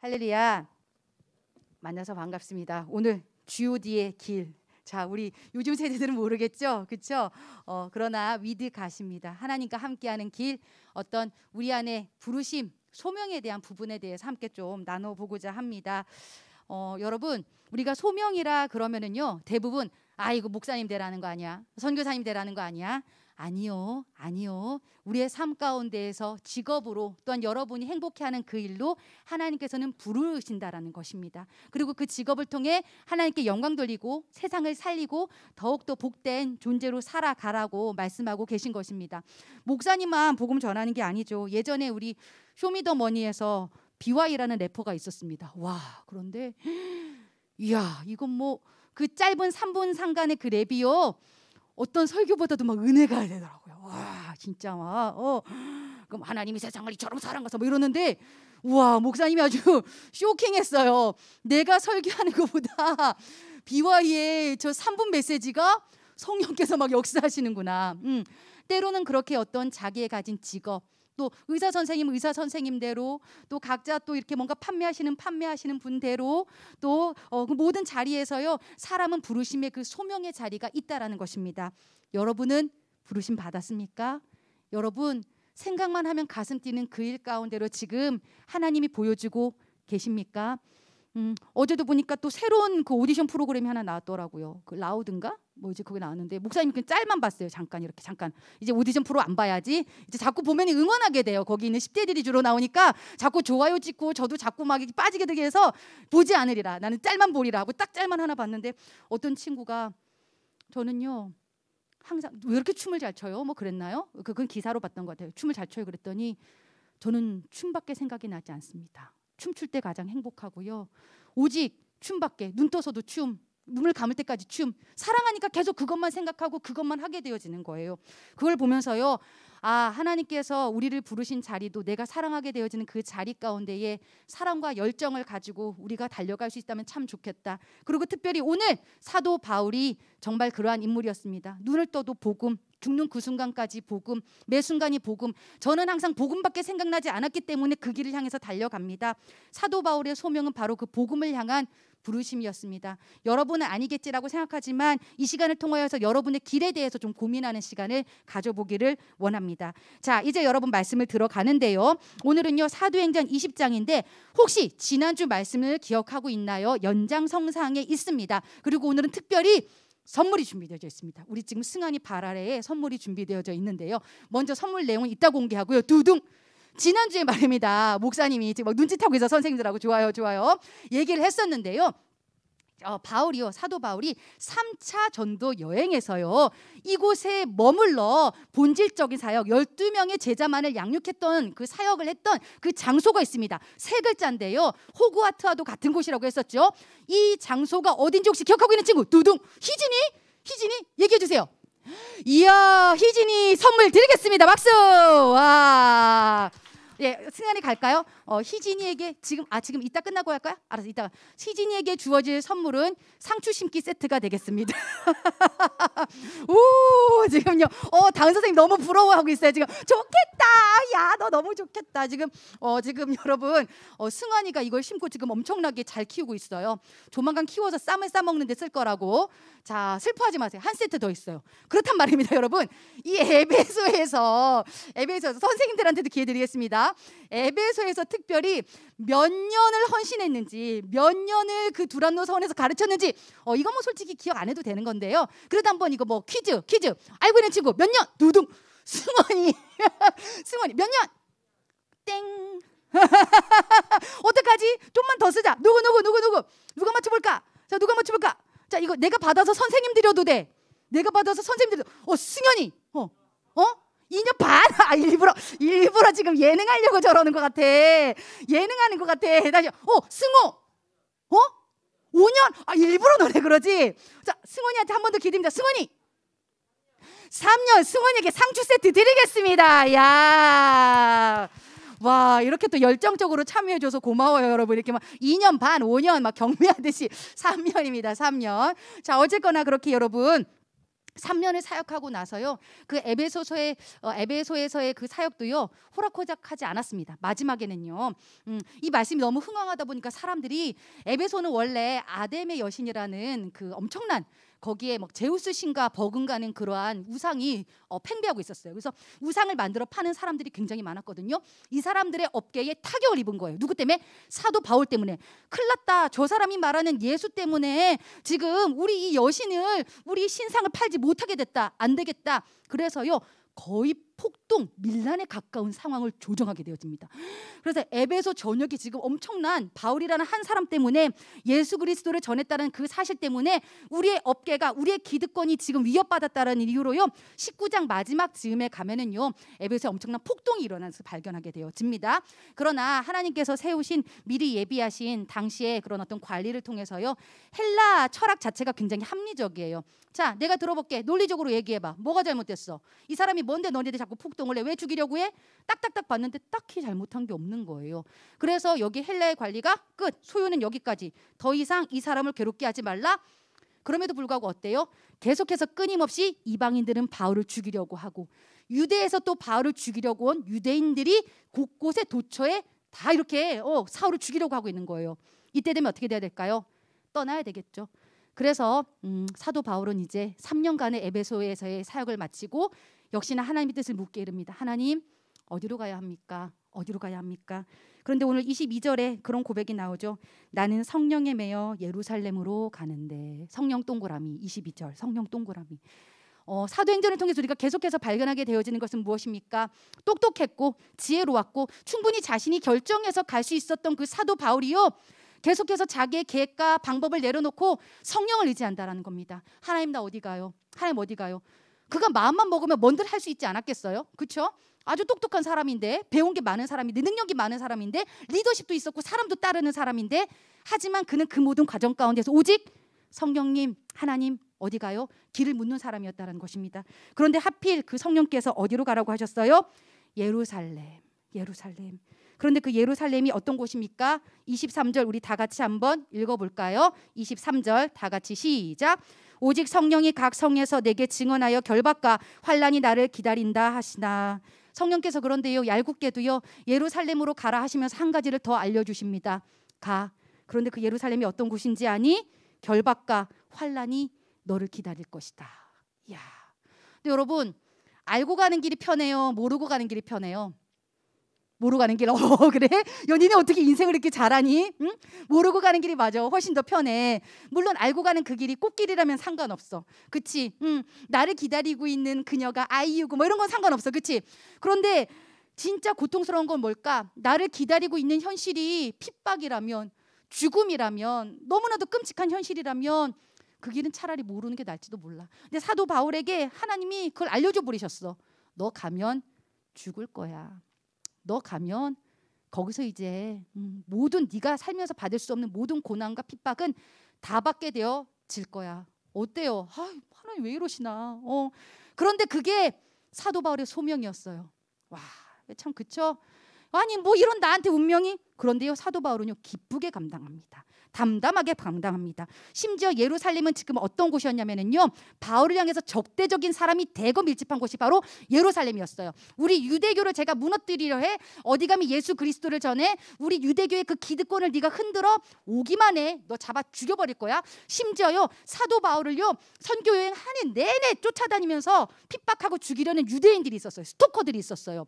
할렐루야. 만나서 반갑습니다. 오늘 G.O.D의 길. 자, 우리 요즘 세대들은 모르겠죠, 그렇죠? 그러나 위드 가십니다. 하나님과 함께하는 길, 어떤 우리 안에 부르심, 소명에 대한 부분에 대해서 함께 좀 나눠보고자 합니다. 여러분, 우리가 소명이라 그러면은요, 대부분 이거 목사님 되라는 거 아니야? 선교사님 되라는 거 아니야? 아니요. 우리의 삶 가운데에서 직업으로 또한 여러분이 행복해하는 그 일로 하나님께서는 부르신다라는 것입니다. 그리고 그 직업을 통해 하나님께 영광 돌리고 세상을 살리고 더욱더 복된 존재로 살아가라고 말씀하고 계신 것입니다. 목사님만 복음 전하는 게 아니죠. 예전에 우리 쇼미더머니에서 BY라는 래퍼가 있었습니다. 와, 그런데 이야, 이건 뭐 그 짧은 3분 상간의 그 랩이요, 어떤 설교보다도 막 은혜가 되더라고요. 와, 진짜 막 그럼 하나님이 세상을 이처럼 사랑하사 뭐 이러는데, 우와, 목사님이 아주 쇼킹했어요. 내가 설교하는 것보다 BY의 저 3분 메시지가 성령께서 막 역사하시는구나. 때로는 그렇게 어떤 자기의 가진 직업, 또 의사 선생님대로, 또 각자 또 이렇게 뭔가 판매하시는 분대로, 또 그 모든 자리에서요, 사람은 부르심의 그 소명의 자리가 있다라는 것입니다. 여러분은 부르심 받았습니까? 여러분, 생각만 하면 가슴 뛰는 그 일 가운데로 지금 하나님이 보여주고 계십니까? 어제도 보니까 또 새로운 그 오디션 프로그램이 하나 나왔더라고요. 그 라우드인가? 뭐지, 그게 나왔는데 목사님 그 짤만 봤어요. 잠깐 이제 오디션 프로 안 봐야지. 이제 자꾸 보면 응원하게 돼요. 거기 있는 10대들이 주로 나오니까 자꾸 좋아요 찍고, 저도 자꾸 막 빠지게 되게 해서 보지 않으리라, 나는 짤만 보리라 하고 딱 짤만 하나 봤는데, 어떤 친구가 저는요 항상 왜 이렇게 춤을 잘 춰요? 뭐 그랬나요? 그건 기사로 봤던 것 같아요. 춤을 잘 춰요 그랬더니, 저는 춤밖에 생각이 나지 않습니다. 춤출 때 가장 행복하고요. 오직 춤밖에, 눈 떠서도 춤, 눈을 감을 때까지 춤. 사랑하니까 계속 그것만 생각하고 그것만 하게 되어지는 거예요. 그걸 보면서요, 하나님께서 우리를 부르신 자리도 내가 사랑하게 되어지는 그 자리 가운데에 사랑과 열정을 가지고 우리가 달려갈 수 있다면 참 좋겠다. 그리고 특별히 오늘 사도 바울이 정말 그러한 인물이었습니다. 눈을 떠도 복음, 죽는 그 순간까지 복음, 매 순간이 복음. 저는 항상 복음밖에 생각나지 않았기 때문에 그 길을 향해서 달려갑니다. 사도 바울의 소명은 바로 그 복음을 향한 부르심이었습니다. 여러분은 아니겠지라고 생각하지만 이 시간을 통하여서 여러분의 길에 대해서 좀 고민하는 시간을 가져보기를 원합니다. 자, 이제 여러분 말씀을 들어가는데요. 오늘은요 사도행전 20장인데 혹시 지난주 말씀을 기억하고 있나요? 연장성상에 있습니다. 그리고 오늘은 특별히 선물이 준비되어 있습니다. 우리 지금 승환이 발 아래에 선물이 준비되어져 있는데요. 먼저 선물 내용은 이따 공개하고요. 두둥! 지난주에 말입니다. 목사님이 지금 눈짓하고 있어. 선생님들하고 좋아요 얘기를 했었는데요. 사도 바울이 3차 전도 여행에서요, 이곳에 머물러 본질적인 사역, 12명의 제자만을 양육했던 그 사역을 했던 그 장소가 있습니다. 세 글자인데요, 호그와트와도 같은 곳이라고 했었죠. 이 장소가 어딘지 혹시 기억하고 있는 친구? 두둥! 희진이 얘기해 주세요. 이야, 희진이 선물 드리겠습니다. 박수! 와, 예, 승환이 갈까요? 희진이에게 지금 이따 끝나고 할까요? 알았어, 이따. 희진이에게 주어질 선물은 상추 심기 세트가 되겠습니다. 오, 지금요. 다은 선생님 너무 부러워하고 있어요. 지금 좋겠다. 야, 너 너무 좋겠다. 지금 여러분, 승환이가 이걸 심고 지금 엄청나게 잘 키우고 있어요. 조만간 키워서 쌈을 싸먹는 데 쓸 거라고. 자, 슬퍼하지 마세요. 한 세트 더 있어요. 그렇단 말입니다, 여러분. 이 에베소에서 선생님들한테도 기회 드리겠습니다. 에베소에서 특별히 몇 년을 헌신했는지, 몇 년을 그 두란노 서원에서 가르쳤는지, 이거 뭐 솔직히 기억 안 해도 되는 건데요. 그래도 한번 이거 뭐 퀴즈 알고 있는 친구 몇 년? 두둥! 승원이 몇 년? 땡. 어떡하지? 좀만 더 쓰자. 누구 누가 맞춰볼까? 자, 누가 맞춰볼까? 자, 이거 내가 받아서 선생님 드려도 돼. 승현이 2년 반? 일부러 지금 예능하려고 저러는 것 같아. 예능하는 것 같아. 다시 승호 5년? 일부러 너네 그러지. 자, 승원이한테 한 번 더 기대입니다. 승원이 3년. 승원이에게 상추 세트 드리겠습니다. 야, 와, 이렇게 또 열정적으로 참여해줘서 고마워요, 여러분. 이렇게 막 2년 반, 5년 막 경매하듯이 3년입니다. 3년. 자, 어쨌거나 그렇게 여러분, 3년을 사역하고 나서요, 그 에베소에서의 그 사역도요 호락호락하지 않았습니다. 마지막에는요, 이 말씀이 너무 흥황하다 보니까 사람들이, 에베소는 원래 아뎀의 여신이라는 그 엄청난, 거기에 막 제우스 신과 버금가는 그러한 우상이 팽배하고 있었어요. 그래서 우상을 만들어 파는 사람들이 굉장히 많았거든요. 이 사람들의 업계에 타격을 입은 거예요. 누구 때문에? 사도 바울 때문에. 큰일 났다, 저 사람이 말하는 예수 때문에 지금 우리 이 여신을, 우리 신상을 팔지 못하게 됐다, 안 되겠다. 그래서요 거의 폭동, 밀란에 가까운 상황을 조정하게 되어집니다. 그래서 에베소 전역이 지금 엄청난, 바울이라는 한 사람 때문에, 예수 그리스도를 전했다는 그 사실 때문에 우리의 업계가, 우리의 기득권이 지금 위협받았다는 이유로요 19장 마지막 즈음에 가면은요 에베소에 엄청난 폭동이 일어나서 발견하게 되어집니다. 그러나 하나님께서 세우신, 미리 예비하신 당시의 그런 어떤 관리를 통해서요 헬라 철학 자체가 굉장히 합리적이에요. 자, 내가 들어볼게. 논리적으로 얘기해봐. 뭐가 잘못됐어? 이 사람이 뭔데 너네들 자꾸 폭동을 해? 왜 죽이려고 해? 딱딱딱 봤는데 딱히 잘못한 게 없는 거예요. 그래서 여기 헬라의 관리가 끝. 소요는 여기까지. 더 이상 이 사람을 괴롭게 하지 말라. 그럼에도 불구하고 어때요? 계속해서 끊임없이 이방인들은 바울을 죽이려고 하고, 유대에서 또 바울을 죽이려고 온 유대인들이 곳곳에 도처에 다 이렇게 사울을 죽이려고 하고 있는 거예요. 이때 되면 어떻게 돼야 될까요? 떠나야 되겠죠. 그래서 사도 바울은 이제 3년간의 에베소에서의 사역을 마치고 역시나 하나님의 뜻을 묻게 이릅니다. 하나님, 어디로 가야 합니까? 어디로 가야 합니까? 그런데 오늘 22절에 그런 고백이 나오죠. 나는 성령에 매여 예루살렘으로 가는데. 성령 동그라미. 22절 성령 동그라미. 사도행전을 통해서 우리가 계속해서 발견하게 되어지는 것은 무엇입니까? 똑똑했고 지혜로웠고 충분히 자신이 결정해서 갈 수 있었던 그 사도 바울이요, 계속해서 자기의 계획과 방법을 내려놓고 성령을 의지한다라는 겁니다. 하나님, 나 어디 가요? 하나님 어디 가요? 그가 마음만 먹으면 뭔들 할 수 있지 않았겠어요? 그렇죠? 아주 똑똑한 사람인데, 배운 게 많은 사람인데, 능력이 많은 사람인데, 리더십도 있었고 사람도 따르는 사람인데, 하지만 그는 그 모든 과정 가운데서 오직 성령님, 하나님 어디 가요? 길을 묻는 사람이었다는 것입니다. 그런데 하필 그 성령께서 어디로 가라고 하셨어요? 예루살렘. 예루살렘. 그런데 그 예루살렘이 어떤 곳입니까? 23절 우리 다 같이 한번 읽어볼까요? 23절 다 같이 시작. 오직 성령이 각 성에서 내게 증언하여 결박과 환난이 나를 기다린다 하시나. 성령께서 그런데요 얄궂게도요 예루살렘으로 가라 하시면서 한 가지를 더 알려주십니다. 가. 그런데 그 예루살렘이 어떤 곳인지 아니? 결박과 환난이 너를 기다릴 것이다. 이야. 근데 여러분, 알고 가는 길이 편해요? 모르고 가는 길이 편해요? 모르고 가는 길. 그래? 연인이 어떻게 인생을 이렇게 잘하니? 응? 모르고 가는 길이 맞아. 훨씬 더 편해. 물론 알고 가는 그 길이 꽃길이라면 상관없어. 그치? 나를 기다리고 있는 그녀가 아이유고 뭐 이런 건 상관없어. 그치? 그런데 진짜 고통스러운 건 뭘까? 나를 기다리고 있는 현실이 핍박이라면, 죽음이라면, 너무나도 끔찍한 현실이라면 그 길은 차라리 모르는 게 나을지도 몰라. 근데 사도 바울에게 하나님이 그걸 알려줘 버리셨어. 너 가면 죽을 거야. 너 가면 거기서 이제 모든, 네가 살면서 받을 수 없는 모든 고난과 핍박은 다 받게 되어질 거야. 어때요? 하나님 왜 이러시나? 그런데 그게 사도 바울의 소명이었어요. 와, 참 그쵸? 아니 뭐 이런 나한테 운명이? 그런데요 사도 바울은요 기쁘게 감당합니다. 담담하게 감당합니다. 심지어 예루살렘은 지금 어떤 곳이었냐면요, 바울을 향해서 적대적인 사람이 대거 밀집한 곳이 바로 예루살렘이었어요. 우리 유대교를 제가 무너뜨리려 해? 어디 가면 예수 그리스도를 전해? 우리 유대교의 그 기득권을 네가 흔들어? 오기만 해. 너 잡아 죽여버릴 거야. 심지어요 사도 바울을요 선교 여행 하는 내내 쫓아다니면서 핍박하고 죽이려는 유대인들이 있었어요. 스토커들이 있었어요.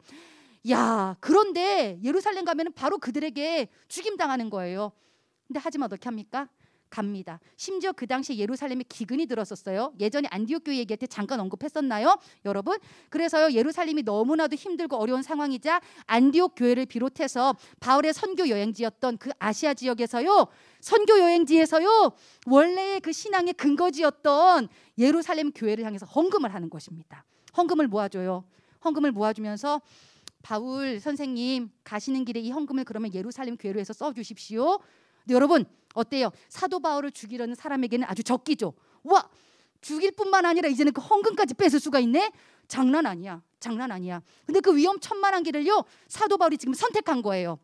야, 그런데 예루살렘 가면 바로 그들에게 죽임당하는 거예요. 근데 하지만 어떻게 합니까? 갑니다. 심지어 그 당시에 예루살렘에 기근이 들었었어요. 예전에 안디옥 교회 얘기할 때 잠깐 언급했었나요, 여러분? 그래서요 예루살렘이 너무나도 힘들고 어려운 상황이자 안디옥 교회를 비롯해서 바울의 선교 여행지였던 그 아시아 지역에서요, 선교 여행지에서요 원래의 그 신앙의 근거지였던 예루살렘 교회를 향해서 헌금을 하는 것입니다. 헌금을 모아줘요. 헌금을 모아주면서 바울 선생님 가시는 길에 이 헌금을 그러면 예루살렘 교회로 해서 써주십시오. 근데 여러분 어때요? 사도 바울을 죽이려는 사람에게는 아주 적기죠. 와, 죽일 뿐만 아니라 이제는 그 헌금까지 뺏을 수가 있네? 장난 아니야. 장난 아니야. 근데 그 위험천만한 길을요 사도 바울이 지금 선택한 거예요.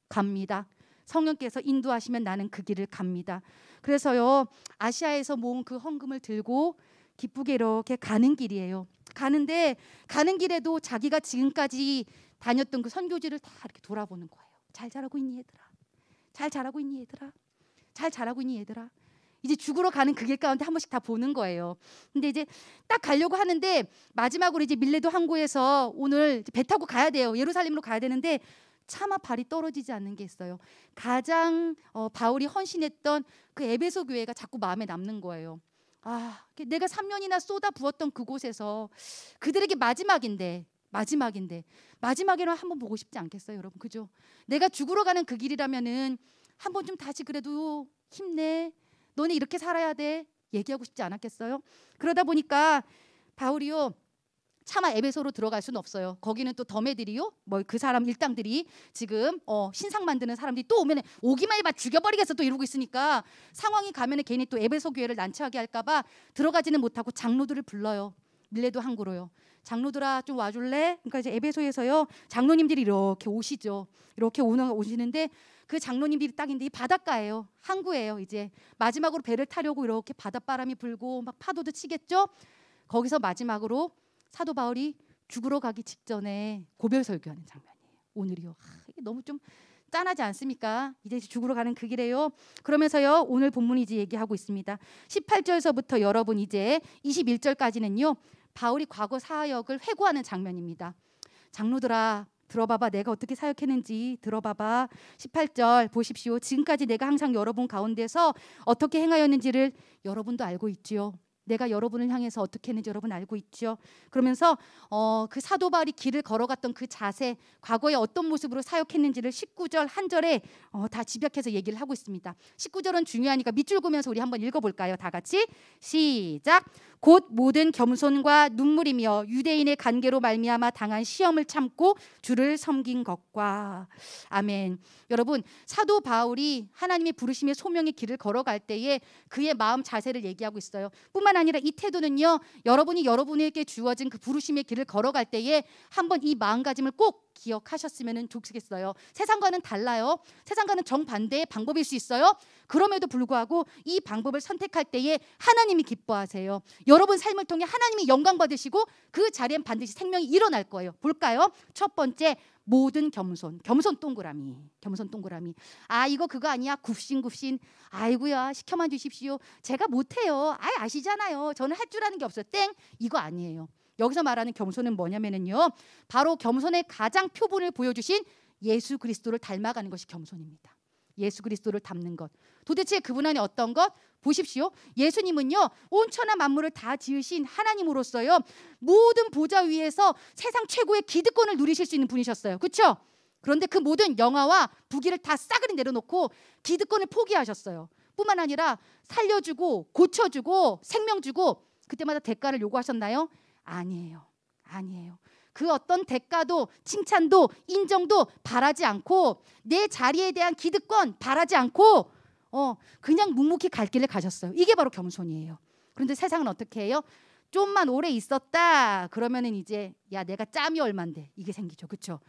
갑니다. 성령께서 인도하시면 나는 그 길을 갑니다. 그래서요 아시아에서 모은 그 헌금을 들고 기쁘게 이렇게 가는 길이에요. 가는 길에도 자기가 지금까지 다녔던 그 선교지를 다 이렇게 돌아보는 거예요. 잘 자라고 있니 얘들아? 잘 자라고 있니 얘들아? 잘 자라고 있니 얘들아? 이제 죽으러 가는 그 길 가운데 한 번씩 다 보는 거예요. 근데 이제 딱 가려고 하는데 마지막으로 이제 밀레도 항구에서 오늘 배 타고 가야 돼요. 예루살렘으로 가야 되는데 차마 발이 떨어지지 않는 게 있어요. 가장 바울이 헌신했던 그 에베소 교회가 자꾸 마음에 남는 거예요. 아, 내가 3년이나 쏟아 부었던 그곳에서 그들에게 마지막에는 한번 보고 싶지 않겠어요, 여러분? 그죠? 내가 죽으러 가는 그 길이라면은 한번 좀 다시 그래도 힘내. 너네 이렇게 살아야 돼. 얘기하고 싶지 않았겠어요? 그러다 보니까 바울이요, 차마 에베소로 들어갈 수는 없어요. 거기는 또 덤애들이요, 뭐 그 사람 일당들이 지금 신상 만드는 사람들이 또 오면 오기만 해봐 죽여버리겠어 또 이러고 있으니까 상황이 가면은 괜히 또 에베소 교회를 난처하게 할까봐 들어가지는 못하고 장로들을 불러요. 밀레도 항구로요. 장로들아 좀 와줄래? 그러니까 이제 에베소에서요 장로님들이 이렇게 오시죠. 이렇게 오시는데 그 장로님들이 딱 있는데 이 바닷가예요. 항구예요. 이제 마지막으로 배를 타려고 이렇게 바닷바람이 불고 막 파도도 치겠죠. 거기서 마지막으로 사도 바울이 죽으러 가기 직전에 고별 설교하는 장면이에요. 오늘이요. 이게 너무 좀 짠하지 않습니까? 이제 죽으러 가는 그 길이에요. 그러면서요 오늘 본문이 이제 얘기하고 있습니다. 18절서부터 여러분 이제 21절까지는요 바울이 과거 사역을 회고하는 장면입니다. 장로들아 들어봐봐, 내가 어떻게 사역했는지 들어봐봐. 18절 보십시오. 지금까지 내가 항상 여러분 가운데서 어떻게 행하였는지를 여러분도 알고 있지요. 내가 여러분을 향해서 어떻게 했는지 여러분 알고 있죠. 그러면서 그 사도 바울이 길을 걸어갔던 그 자세, 과거에 어떤 모습으로 사역했는지를 19절 한 절에 다 집약해서 얘기를 하고 있습니다. 19절은 중요하니까 밑줄 그으면서 우리 한번 읽어볼까요? 다 같이 시작. 곧 모든 겸손과 눈물이며 유대인의 관계로 말미암아 당한 시험을 참고 주를 섬긴 것과. 아멘. 여러분 사도 바울이 하나님의 부르심의 소명의 길을 걸어갈 때에 그의 마음 자세를 얘기하고 있어요. 뿐만 아니라 이 태도는요 여러분이 여러분에게 주어진 그 부르심의 길을 걸어갈 때에 한번 이 마음가짐을 꼭 기억하셨으면 좋겠어요. 세상과는 달라요. 세상과는 정반대의 방법일 수 있어요. 그럼에도 불구하고 이 방법을 선택할 때에 하나님이 기뻐하세요. 여러분 삶을 통해 하나님이 영광 받으시고 그 자리엔 반드시 생명이 일어날 거예요. 볼까요? 첫 번째 모든 겸손 동그라미. 아 이거 그거 아니야? 굽신 아이고야 시켜만 주십시오. 제가 못해요. 아시잖아요. 저는 할 줄 아는 게 없어요. 땡 이거 아니에요. 여기서 말하는 겸손은 뭐냐면요 바로 겸손의 가장 표본을 보여주신 예수 그리스도를 닮아가는 것이 겸손입니다. 예수 그리스도를 닮는 것. 도대체 그분 안에 어떤 것? 보십시오. 예수님은요 온천하 만물을 다 지으신 하나님으로서요 모든 보좌 위에서 세상 최고의 기득권을 누리실 수 있는 분이셨어요. 그렇죠? 그런데 그 모든 영화와 부귀를 다 싸그리 내려놓고 기득권을 포기하셨어요. 뿐만 아니라 살려주고 고쳐주고 생명 주고 그때마다 대가를 요구하셨나요? 아니에요. 그 어떤 대가도 칭찬도 인정도 바라지 않고 내 자리에 대한 기득권 바라지 않고 그냥 묵묵히 갈 길을 가셨어요. 이게 바로 겸손이에요. 그런데 세상은 어떻게 해요? 좀만 오래 있었다 그러면은 이제 야 내가 짬이 얼만데 이게 생기죠. 그렇죠?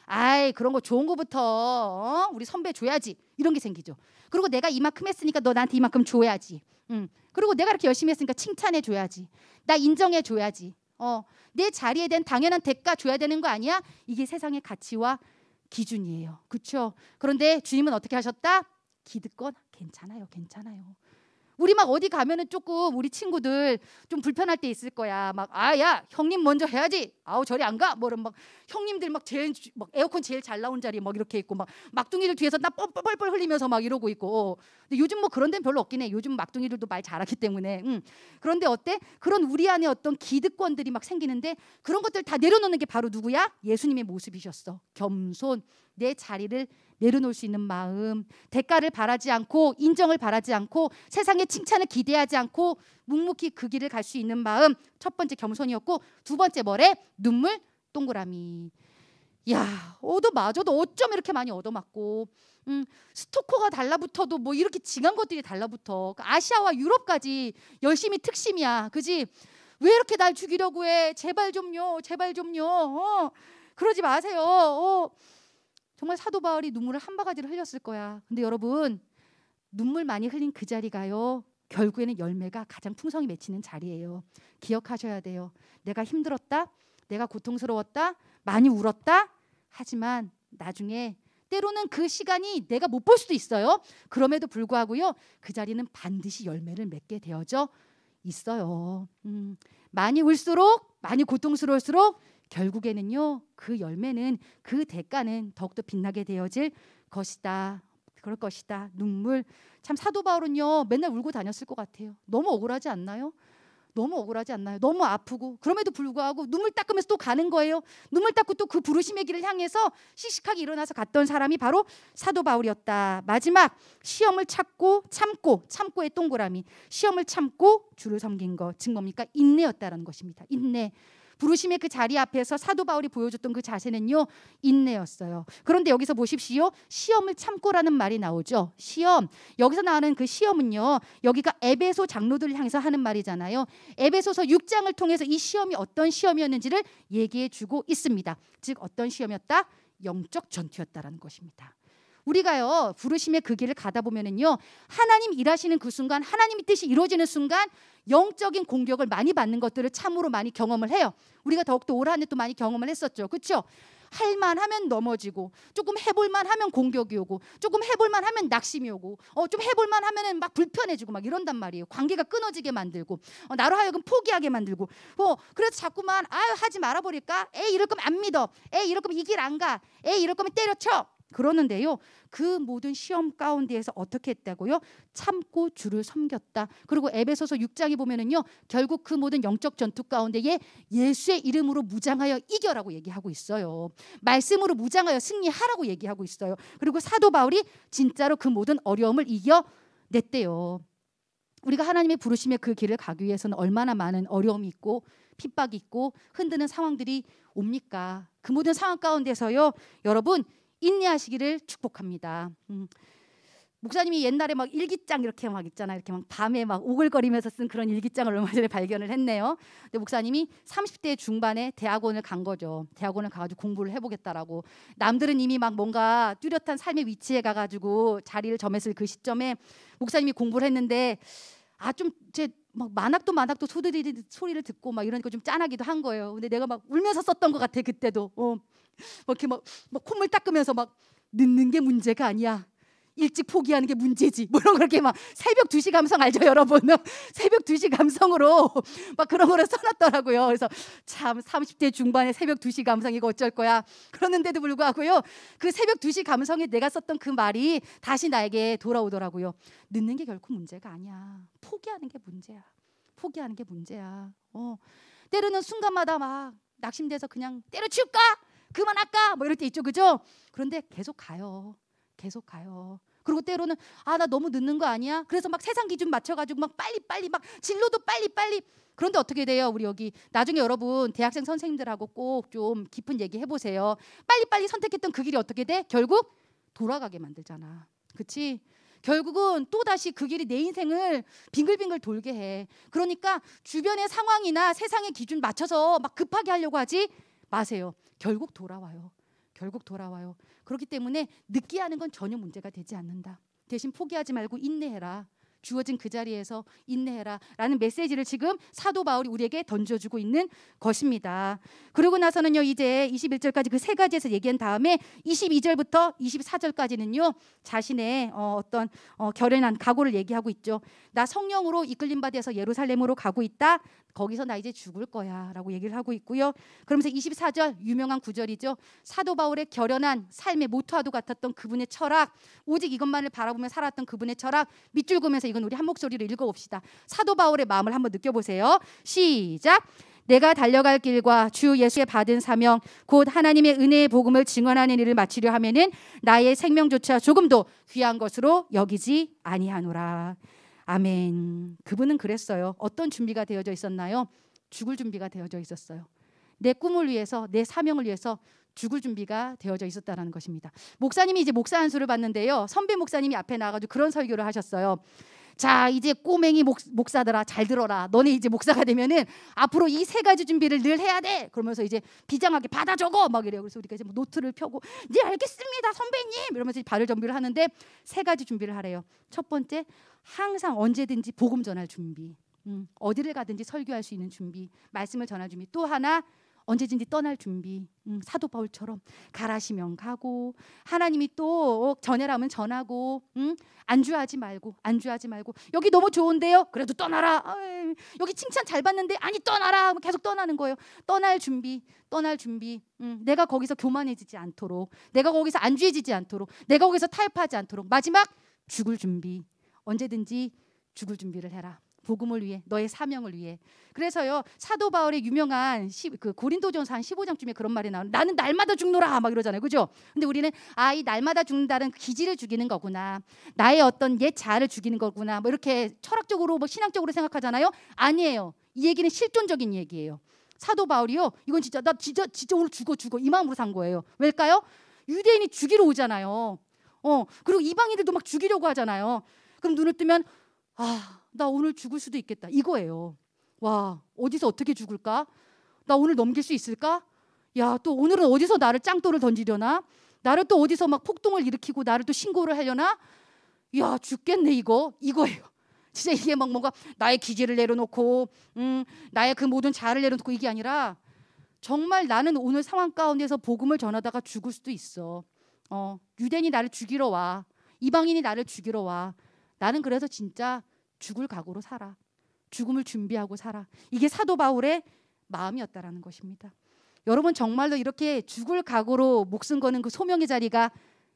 아이 그런 거 좋은 거부터 우리 선배 줘야지 이런 게 생기죠. 그리고 내가 이만큼 했으니까 너 나한테 이만큼 줘야지. 그리고 내가 이렇게 열심히 했으니까 칭찬해 줘야지. 나 인정해 줘야지. 내 자리에 대한 당연한 대가 줘야 되는 거 아니야? 이게 세상의 가치와 기준이에요. 그렇죠? 그런데 주님은 어떻게 하셨다? 기득권 괜찮아요. 우리 막 어디 가면은 조금 우리 친구들 좀 불편할 때 있을 거야. 막 야 형님 먼저 해야지. 아우 저리 안 가. 뭐 이런 막 형님들 막 제일 막 에어컨 제일 잘 나온 자리에 막 이렇게 있고 막 막둥이들 뒤에서 나 뻘뻘뻘 흘리면서 막 이러고 있고. 근데 요즘 뭐 그런 데는 별로 없긴 해. 요즘 막둥이들도 말 잘하기 때문에. 그런데 어때? 그런 우리 안에 어떤 기득권들이 막 생기는데 그런 것들 다 내려놓는 게 바로 누구야? 예수님의 모습이셨어. 겸손. 내 자리를 내려놓을 수 있는 마음, 대가를 바라지 않고 인정을 바라지 않고 세상의 칭찬을 기대하지 않고 묵묵히 그 길을 갈 수 있는 마음. 첫 번째 겸손이었고 두 번째 뭐래? 눈물 동그라미. 야 얻어마저도 어쩜 이렇게 많이 얻어맞고 스토커가 달라붙어도 뭐 이렇게 징한 것들이 달라붙어. 아시아와 유럽까지 열심히 특심이야. 그지? 왜 이렇게 날 죽이려고 해? 제발 좀요. 그러지 마세요. 정말 사도 바울이 눈물을 한 바가지를 흘렸을 거야. 근데 여러분 눈물 많이 흘린 그 자리가요 결국에는 열매가 가장 풍성히 맺히는 자리예요. 기억하셔야 돼요. 내가 힘들었다, 내가 고통스러웠다, 많이 울었다. 하지만 나중에 때로는 그 시간이 내가 못 볼 수도 있어요. 그럼에도 불구하고요, 그 자리는 반드시 열매를 맺게 되어져 있어요. 많이 울수록, 많이 고통스러울수록 결국에는요, 그 열매는, 그 대가는 더욱더 빛나게 되어질 것이다. 그럴 것이다. 눈물. 참 사도 바울은요, 맨날 울고 다녔을 것 같아요. 너무 억울하지 않나요? 너무 억울하지 않나요? 너무 아프고 그럼에도 불구하고 눈물 닦으면서 또 가는 거예요. 눈물 닦고 또 그 부르심의 길을 향해서 씩씩하게 일어나서 갔던 사람이 바로 사도 바울이었다. 마지막 시험을 참고의 동그라미. 시험을 참고 주를 섬긴 것. 즉 뭡니까? 인내였다라는 것입니다. 인내. 부르심의 그 자리 앞에서 사도 바울이 보여줬던 그 자세는요, 인내였어요. 그런데 여기서 보십시오. 시험을 참고라는 말이 나오죠. 시험. 여기서 나오는 그 시험은요, 여기가 에베소 장로들을 향해서 하는 말이잖아요. 에베소서 6장을 통해서 이 시험이 어떤 시험이었는지를 얘기해 주고 있습니다. 즉 어떤 시험이었다? 영적 전투였다라는 것입니다. 우리가요, 부르심의 그 길을 가다 보면은요, 하나님 일하시는 그 순간, 하나님의 뜻이 이루어지는 순간 영적인 공격을 많이 받는 것들을 참으로 많이 경험을 해요. 우리가 더욱더 올 한 해 또 많이 경험을 했었죠. 그렇죠? 할만하면 넘어지고, 조금 해볼만 하면 공격이 오고, 조금 해볼만 하면 낙심이 오고, 좀 해볼만 하면은 막 불편해지고 막 이런단 말이에요. 관계가 끊어지게 만들고, 나로 하여금 포기하게 만들고, 그래서 자꾸만 하지 말아버릴까? 에이 이럴 거면 안 믿어. 에이 이럴 거면 이 길 안 가. 에이 이럴 거면 때려쳐. 그러는데요, 그 모든 시험 가운데에서 어떻게 했다고요? 참고 주를 섬겼다. 그리고 에베소서 6장에 보면은요, 결국 그 모든 영적 전투 가운데에 예수의 이름으로 무장하여 이겨라고 얘기하고 있어요. 말씀으로 무장하여 승리하라고 얘기하고 있어요. 그리고 사도 바울이 진짜로 그 모든 어려움을 이겨냈대요. 우리가 하나님의 부르심에 그 길을 가기 위해서는 얼마나 많은 어려움이 있고 핍박이 있고 흔드는 상황들이 옵니까? 그 모든 상황 가운데서요, 여러분 인내하시기를 축복합니다. 목사님이 옛날에 막 일기장 이렇게 막 있잖아요. 이렇게 막 밤에 막 오글거리면서 쓴 그런 일기장을 얼마 전에 발견을 했네요. 근데 목사님이 30대 중반에 대학원을 간 거죠. 대학원을 가가지고 공부를 해보겠다라고. 남들은 이미 막 뭔가 뚜렷한 삶의 위치에 가가지고 자리를 점했을 그 시점에 목사님이 공부를 했는데 좀 제 막 만학도 소리를 듣고 막 이러니까 좀 짠하기도 한 거예요. 근데 내가 막 울면서 썼던 것 같아 그때도. 이렇게 막 콧물 닦으면서 막 늦는 게 문제가 아니야. 일찍 포기하는 게 문제지. 뭐 이런 그렇게 막 새벽 2시 감성 알죠, 여러분? 새벽 2시 감성으로 막 그런 거를 써놨더라고요. 그래서 참 30대 중반에 새벽 2시 감성 이거 어쩔 거야. 그러는데도 불구하고요, 그 새벽 2시 감성에 내가 썼던 그 말이 다시 나에게 돌아오더라고요. 늦는 게 결코 문제가 아니야. 포기하는 게 문제야. 포기하는 게 문제야. 때로는 순간마다 막 낙심돼서 그냥 때려치울까? 그만할까? 뭐 이럴 때 있죠, 그죠? 그런데 계속 가요. 계속 가요. 그리고 때로는 나 너무 늦는 거 아니야? 그래서 막 세상 기준 맞춰가지고 막 빨리 막 진로도 빨리. 그런데 어떻게 돼요? 우리 여기 나중에 여러분 대학생 선생님들하고 꼭 좀 깊은 얘기 해보세요. 빨리 선택했던 그 길이 어떻게 돼? 결국 돌아가게 만들잖아. 그렇지? 결국은 또다시 그 길이 내 인생을 빙글빙글 돌게 해. 그러니까 주변의 상황이나 세상의 기준 맞춰서 막 급하게 하려고 하지 마세요. 결국 돌아와요. 그렇기 때문에 늦게 하는 건 전혀 문제가 되지 않는다. 대신 포기하지 말고 인내해라. 주어진 그 자리에서 인내해라 라는 메시지를 지금 사도 바울이 우리에게 던져주고 있는 것입니다. 그러고 나서는요, 이제 21절까지 그 세 가지에서 얘기한 다음에 22절부터 24절까지는요 자신의 어떤 결연한 각오를 얘기하고 있죠. 나 성령으로 이끌림 받아서 예루살렘으로 가고 있다. 거기서 나 이제 죽을 거야 라고 얘기를 하고 있고요. 그러면서 24절 유명한 구절이죠. 사도 바울의 결연한 삶의 모토와도 같았던 그분의 철학, 오직 이것만을 바라보며 살았던 그분의 철학 밑줄 그으면서 이건 우리 한 목소리로 읽어봅시다. 사도 바울의 마음을 한번 느껴보세요. 시작. 내가 달려갈 길과 주 예수의 받은 사명 곧 하나님의 은혜의 복음을 증언하는 일을 마치려 하면은 나의 생명조차 조금도 귀한 것으로 여기지 아니하노라. 아멘. 그분은 그랬어요. 어떤 준비가 되어져 있었나요? 죽을 준비가 되어져 있었어요. 내 꿈을 위해서, 내 사명을 위해서 죽을 준비가 되어져 있었다는 것입니다. 목사님이 이제 목사 안수를 받는데요, 선배 목사님이 앞에 나가지고 그런 설교를 하셨어요. 자, 이제 꼬맹이 목사들아 잘 들어라. 너네 이제 목사가 되면은 앞으로 이 세 가지 준비를 늘 해야 돼. 그러면서 이제 비장하게 받아 적어 막 이래요. 그래서 우리가 이제 뭐 노트를 펴고 네 알겠습니다 선배님 이러면서 발을 준비를 하는데 세 가지 준비를 하래요. 첫 번째, 항상 언제든지 복음 전할 준비. 어디를 가든지 설교할 수 있는 준비, 말씀을 전할 준비. 또 하나, 언제든지 떠날 준비. 사도 바울처럼 가라시면 가고, 하나님이 또 전해라면 전하고, 안주하지 말고 여기 너무 좋은데요? 그래도 떠나라. 아이, 여기 칭찬 잘 받는데 아니 떠나라. 계속 떠나는 거예요. 떠날 준비. 내가 거기서 교만해지지 않도록, 내가 거기서 안주해지지 않도록, 내가 거기서 타협하지 않도록. 마지막, 죽을 준비. 언제든지 죽을 준비를 해라. 복음을 위해, 너의 사명을 위해. 그래서요, 사도 바울의 유명한 그 고린도전서 한 15장쯤에 그런 말이 나오는, 나는 날마다 죽노라 막 이러잖아요, 그죠? 근데 우리는 이 날마다 죽는다는 기질을 죽이는 거구나, 나의 어떤 옛 자아를 죽이는 거구나, 뭐 이렇게 철학적으로 뭐 신앙적으로 생각하잖아요. 아니에요. 이 얘기는 실존적인 얘기예요. 사도 바울이요, 이건 진짜 나 진짜 오늘 죽어 이 마음으로 산 거예요. 왜일까요? 유대인이 죽이러 오잖아요. 그리고 이방인들도 막 죽이려고 하잖아요. 그럼 눈을 뜨면 나 오늘 죽을 수도 있겠다 이거예요. 와, 어디서 어떻게 죽을까? 나 오늘 넘길 수 있을까? 야, 또 오늘은 어디서 나를 짱돌을 던지려나? 나를 또 어디서 막 폭동을 일으키고 나를 또 신고를 하려나? 야, 죽겠네 이거예요. 진짜 이게 막 뭔가 나의 기질을 내려놓고 나의 그 모든 자아를 내려놓고 이게 아니라 정말 나는 오늘 상황 가운데서 복음을 전하다가 죽을 수도 있어. 유대인이 나를 죽이러 와. 이방인이 나를 죽이러 와. 나는 그래서 진짜 죽을 각오로 살아. 죽음을 준비하고 살아. 이게 사도 바울의 마음이었다라는 것입니다. 여러분 정말로 이렇게 죽을 각오로 목숨 거는 그 소명의 자리가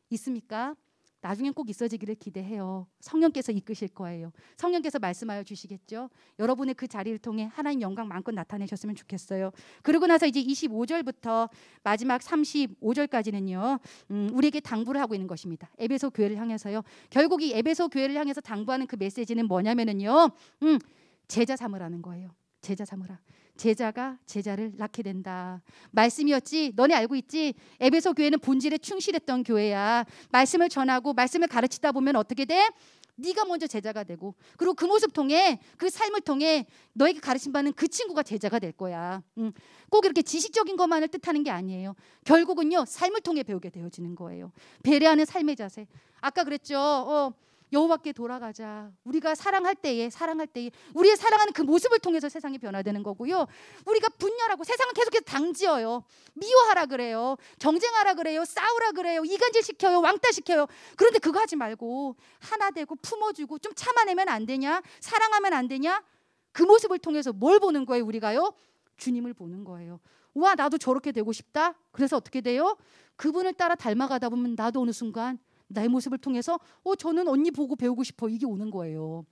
있습니까? 나중엔 꼭 있어지기를 기대해요. 성령께서 이끄실 거예요. 성령께서 말씀하여 주시겠죠. 여러분의 그 자리를 통해 하나님 영광 마음껏 나타내셨으면 좋겠어요. 그러고 나서 이제 25절부터 마지막 35절까지는요, 우리에게 당부를 하고 있는 것입니다. 에베소 교회를 향해서요. 결국 이 에베소 교회를 향해서 당부하는 그 메시지는 뭐냐면은요, 제자 삼으라는 거예요. 제자 삼으라. 제자가 제자를 낳게 된다. 말씀이었지. 너네 알고 있지? 에베소 교회는 본질에 충실했던 교회야. 말씀을 전하고 말씀을 가르치다 보면 어떻게 돼? 네가 먼저 제자가 되고, 그리고 그 모습 통해, 그 삶을 통해 너에게 가르침 받는 그 친구가 제자가 될 거야. 꼭 이렇게 지식적인 것만을 뜻하는 게 아니에요. 결국은요, 삶을 통해 배우게 되어지는 거예요. 배려하는 삶의 자세. 아까 그랬죠. 여호와께 돌아가자. 우리가 사랑할 때에 우리의 사랑하는 그 모습을 통해서 세상이 변화되는 거고요. 우리가 분열하고 세상은 계속해서 당지어요. 미워하라 그래요. 경쟁하라 그래요. 싸우라 그래요. 이간질 시켜요. 왕따 시켜요. 그런데 그거 하지 말고 하나 되고 품어주고 좀 참아내면 안 되냐? 사랑하면 안 되냐? 그 모습을 통해서 뭘 보는 거예요? 우리가요? 주님을 보는 거예요. 와, 나도 저렇게 되고 싶다. 그래서 어떻게 돼요? 그분을 따라 닮아가다 보면 나도 어느 순간 나의 모습을 통해서 저는 언니 보고 배우고 싶어, 이게 오는 거예요.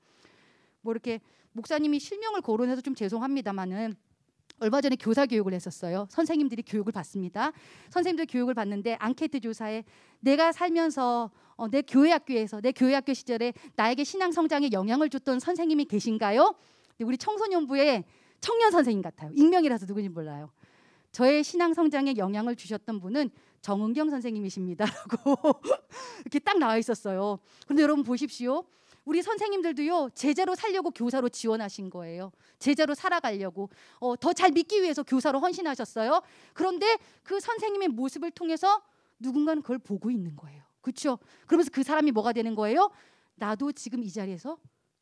뭐 이렇게 목사님이 실명을 거론해서 좀 죄송합니다만은 얼마 전에 교사 교육을 했었어요. 선생님들이 교육을 받습니다. 선생님들 교육을 받는데 앙케이트 조사에 내가 살면서 내 교회 학교 시절에 나에게 신앙 성장에 영향을 줬던 선생님이 계신가요? 우리 청소년부의 청년 선생님 같아요. 익명이라서 누군지 몰라요. 저의 신앙 성장에 영향을 주셨던 분은 정은경 선생님이십니다라고 이렇게 딱 나와 있었어요. 그런데 여러분 보십시오. 우리 선생님들도요, 제자로 살려고 교사로 지원하신 거예요. 제자로 살아가려고 더 잘 믿기 위해서 교사로 헌신하셨어요. 그런데 그 선생님의 모습을 통해서 누군가는 그걸 보고 있는 거예요. 그렇죠? 그러면서 그 사람이 뭐가 되는 거예요? 나도 지금 이 자리에서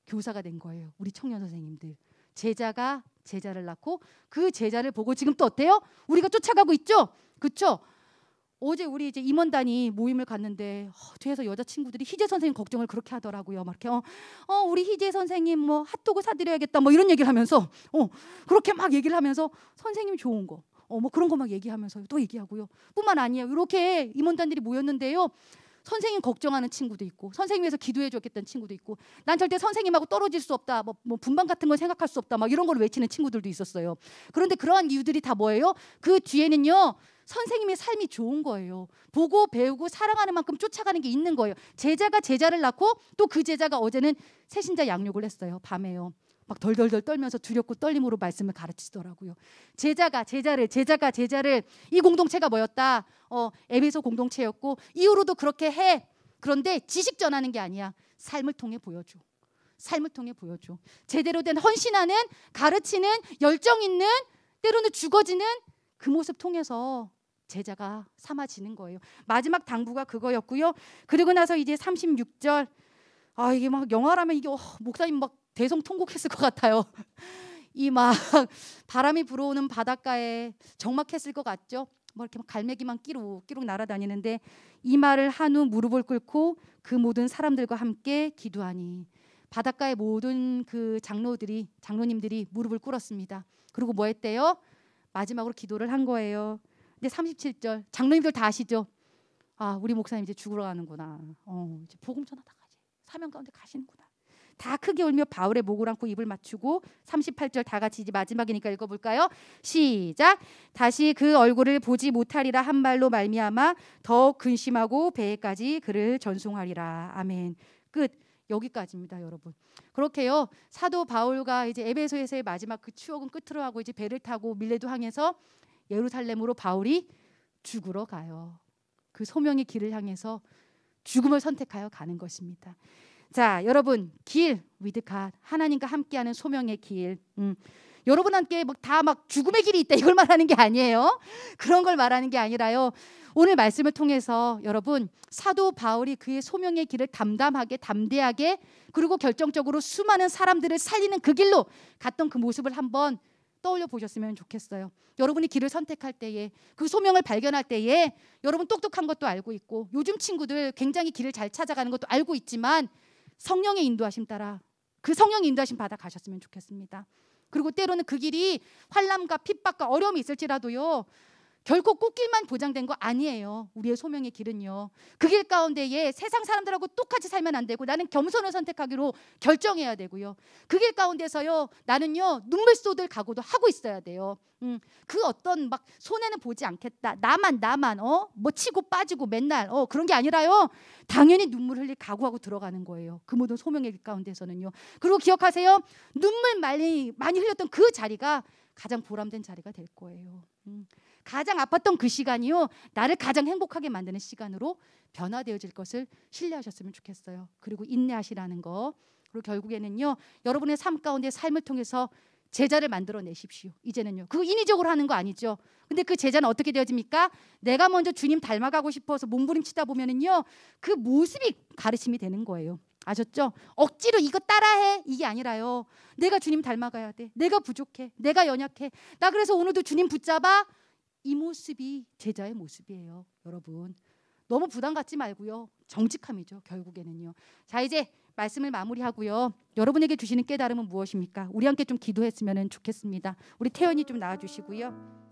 교사가 된 거예요. 우리 청년 선생님들. 제자가 제자를 낳고 그 제자를 보고 지금 또 어때요? 우리가 쫓아가고 있죠? 그렇죠? 어제 우리 이제 임원단이 모임을 갔는데 뒤에서 여자친구들이 희재 선생님 걱정을 그렇게 하더라고요. 막 이렇게 우리 희재 선생님 뭐 핫도그 사드려야겠다 뭐 이런 얘기를 하면서 그렇게 막 얘기를 하면서 선생님이 좋은 거 뭐 그런 거 막 얘기하면서 또 얘기하고요. 뿐만 아니에요. 이렇게 임원단들이 모였는데요. 선생님 걱정하는 친구도 있고, 선생님 위해서 기도해 줬겠다는 친구도 있고, 난 절대 선생님하고 떨어질 수 없다, 뭐 분반 같은 걸 생각할 수 없다, 막 이런 걸 외치는 친구들도 있었어요. 그런데 그러한 이유들이 다 뭐예요? 그 뒤에는요, 선생님의 삶이 좋은 거예요. 보고 배우고 사랑하는 만큼 쫓아가는 게 있는 거예요. 제자가 제자를 낳고 또 그 제자가 어제는 새신자 양육을 했어요. 밤에요. 막 덜덜덜 떨면서 두렵고 떨림으로 말씀을 가르치더라고요. 제자가 제자를 이 공동체가 뭐였다? 에베소 공동체였고 이후로도 그렇게 해. 그런데 지식 전하는 게 아니야. 삶을 통해 보여줘. 삶을 통해 보여줘. 제대로 된 헌신하는, 가르치는, 열정 있는, 때로는 죽어지는 그 모습 통해서 제자가 삼아지는 거예요. 마지막 당부가 그거였고요. 그리고 나서 이제 36절, 이게 막 영화라면 이게 목사님 막 대성통곡했을 것 같아요. 이 막 바람이 불어오는 바닷가에 적막했을 것 같죠. 뭐 이렇게 막 갈매기만 끼룩끼룩 날아다니는데 이 말을 한 후 무릎을 꿇고 그 모든 사람들과 함께 기도하니, 바닷가의 모든 그 장로님들이 무릎을 꿇었습니다. 그리고 뭐 했대요? 마지막으로 기도를 한 거예요. 근데 37절, 장로님들 다 아시죠? 우리 목사님 이제 죽으러 가는구나. 이제 복음 전하다가 이제 사명 가운데 가시는구나. 다 크게 울며 바울의 목을 안고 입을 맞추고 38절 다 같이 이제 마지막이니까 읽어볼까요? 시작. 다시 그 얼굴을 보지 못하리라 한 말로 말미암아 더 근심하고 배에까지 그를 전송하리라. 아멘. 끝. 여기까지입니다, 여러분. 그렇게요. 사도 바울과 이제 에베소에서의 마지막 그 추억은 끝으로 하고 이제 배를 타고 밀레도 항해서 예루살렘으로 바울이 죽으러 가요. 그 소명의 길을 향해서 죽음을 선택하여 가는 것입니다. 자, 여러분, 길 with God, 하나님과 함께하는 소명의 길. 여러분한테 다 죽음의 길이 있다 이걸 말하는 게 아니에요. 그런 걸 말하는 게 아니라요. 오늘 말씀을 통해서 여러분, 사도 바울이 그의 소명의 길을 담담하게, 담대하게, 그리고 결정적으로 수많은 사람들을 살리는 그 길로 갔던 그 모습을 한번 떠올려 보셨으면 좋겠어요. 여러분이 길을 선택할 때에, 그 소명을 발견할 때에 여러분 똑똑한 것도 알고 있고, 요즘 친구들 굉장히 길을 잘 찾아가는 것도 알고 있지만 성령의 인도하심 따라 그 성령의 인도하심 받아 가셨으면 좋겠습니다. 그리고 때로는 그 길이 환난과 핍박과 어려움이 있을지라도요, 결코 꽃길만 보장된 거 아니에요. 우리의 소명의 길은요, 그 길 가운데에 세상 사람들하고 똑같이 살면 안 되고 나는 겸손을 선택하기로 결정해야 되고요. 그 길 가운데서요, 나는요 눈물 쏟을 각오도 하고 있어야 돼요. 그 어떤 손해는 보지 않겠다, 나만 뭐 치고 빠지고 맨날 그런 게 아니라요, 당연히 눈물 흘릴 각오하고 들어가는 거예요. 그 모든 소명의 길 가운데서는요. 그리고 기억하세요, 눈물 많이 흘렸던 그 자리가 가장 보람된 자리가 될 거예요. 가장 아팠던 그 시간이요, 나를 가장 행복하게 만드는 시간으로 변화되어질 것을 신뢰하셨으면 좋겠어요. 그리고 인내하시라는 거. 그리고 결국에는요, 여러분의 삶 가운데 삶을 통해서 제자를 만들어내십시오. 이제는요, 그거 인위적으로 하는 거 아니죠. 근데 그 제자는 어떻게 되어집니까? 내가 먼저 주님 닮아가고 싶어서 몸부림치다 보면은요, 그 모습이 가르침이 되는 거예요. 아셨죠? 억지로 이거 따라해 이게 아니라요, 내가 주님 닮아가야 돼. 내가 부족해, 내가 연약해, 나 그래서 오늘도 주님 붙잡아. 이 모습이 제자의 모습이에요. 여러분, 너무 부담 갖지 말고요, 정직함이죠, 결국에는요. 자, 이제 말씀을 마무리하고요, 여러분에게 주시는 깨달음은 무엇입니까? 우리 함께 좀 기도했으면 좋겠습니다. 우리 태연이 좀 나와주시고요.